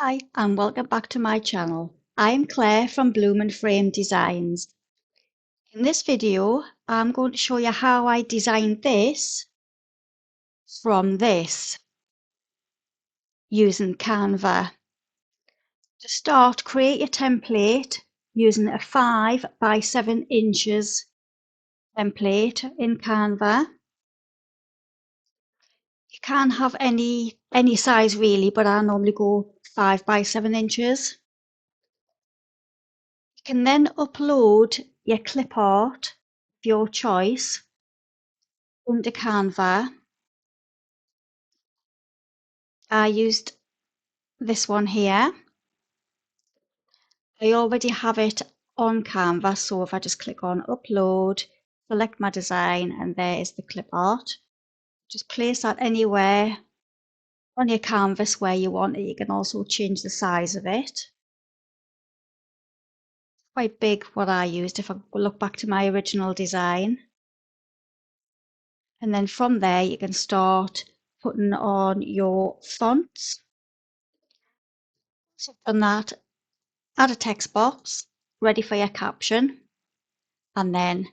Hi, and welcome back to my channel. I'm Claire from Bloom and Frame Designs. In this video, I'm going to show you how I designed this from this using Canva. To start, create your template using a 5 by 7 inches template in Canva. You can have any size really, but I normally go 5 by 7 inches. You can then upload your clip art of your choice into Canva. I used this one here. I already have it on Canva, so if I just click on upload, select my design, and there is the clip art. Just place that anywhere on your canvas where you want it. You can also change the size of it. Quite big what I used if I look back to my original design. And then from there you can start putting on your fonts. So from that, add a text box ready for your caption, and then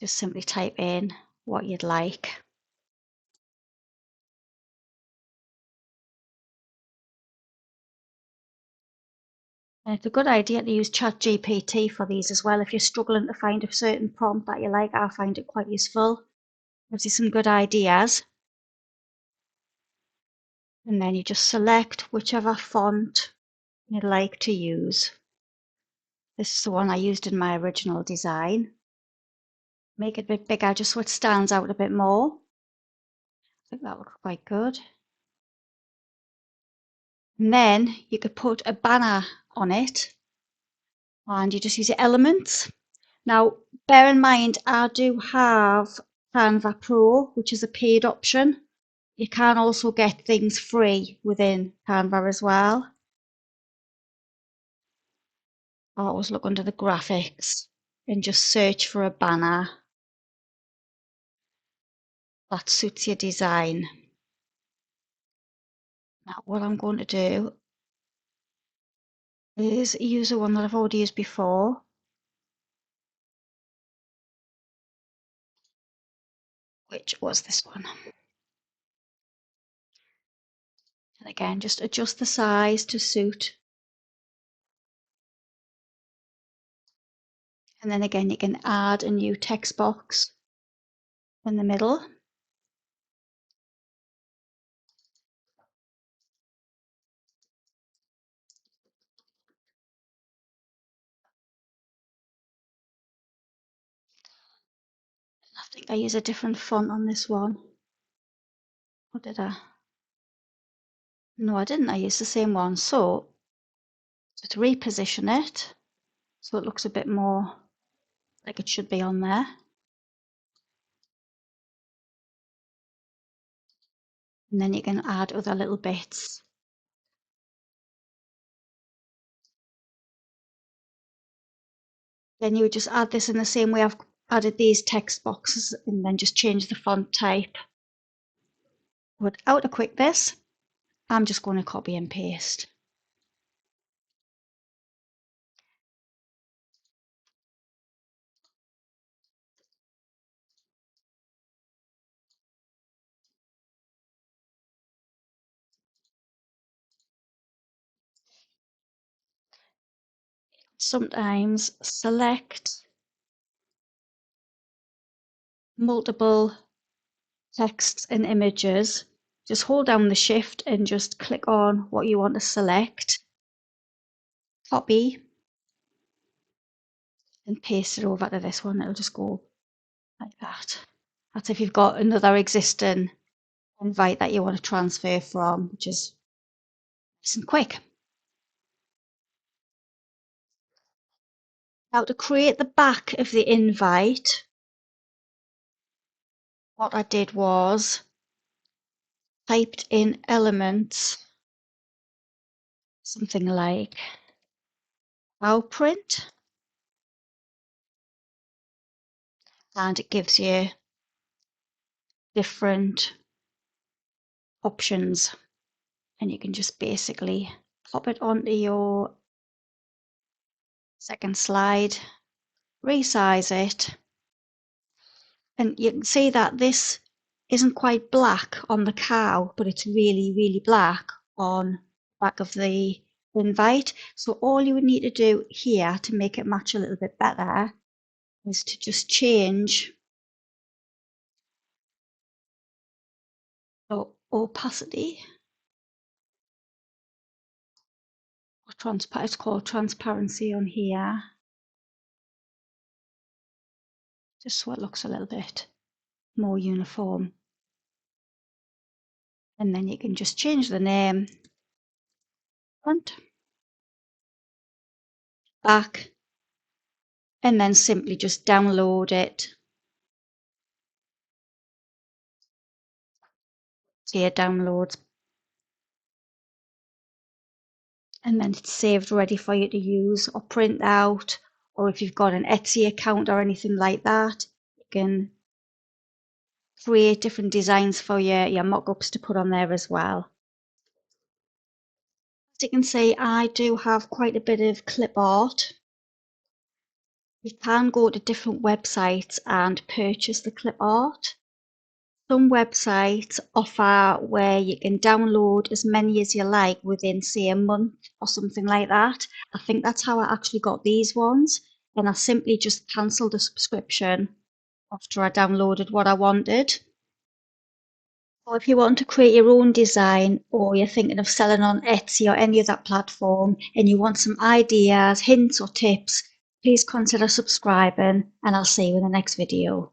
just simply type in what you'd like. And it's a good idea to use ChatGPT for these as well. If you're struggling to find a certain prompt that you like, I find it quite useful. Gives you some good ideas. And then you just select whichever font you'd like to use. This is the one I used in my original design. Make it a bit bigger just so it stands out a bit more. I think that looks quite good. And then you could put a banner on it and you just use your elements. Now, bear in mind, I do have Canva Pro, which is a paid option. You can also get things free within Canva as well. I always look under the graphics and just search for a banner that suits your design. Now, what I'm going to do is use the one that I've already used before. Which was this one. And again, just adjust the size to suit. And then again, you can add a new text box in the middle. I think I use a different font on this one. Or did I? No, I didn't. I used the same one. So just reposition it so it looks a bit more like it should be on there. And then you can add other little bits. Then you would just add this in the same way I've added these text boxes, and then just change the font type. Without a quick this, I'm just going to copy and paste. Sometimes select multiple texts and images. Just hold down the shift and just click on what you want to select. Copy and paste it over to this one. It'll just go like that. That's if you've got another existing invite that you want to transfer from, which is nice and quick. Now to create the back of the invite, what I did was typed in elements, something like bow print, and it gives you different options. and you can just basically pop it onto your second slide, resize it, and you can see that this isn't quite black on the cow, but it's really, really black on the back of the invite. So all you would need to do here to make it match a little bit better is to just change the opacity. It's called transparency on here, just so it looks a little bit more uniform. And then you can just change the name, front, back, and then simply just download it to your downloads. And then it's saved ready for you to use or print out, or if you've got an Etsy account or anything like that, you can create different designs for your mock-ups to put on there as well. As you can see, I do have quite a bit of clip art. You can go to different websites and purchase the clip art. Some websites offer where you can download as many as you like within, say, a month or something like that. I think that's how I actually got these ones, and I simply just cancelled the subscription after I downloaded what I wanted. Or if you want to create your own design, or you're thinking of selling on Etsy or any other platform and you want some ideas, hints or tips, please consider subscribing, and I'll see you in the next video.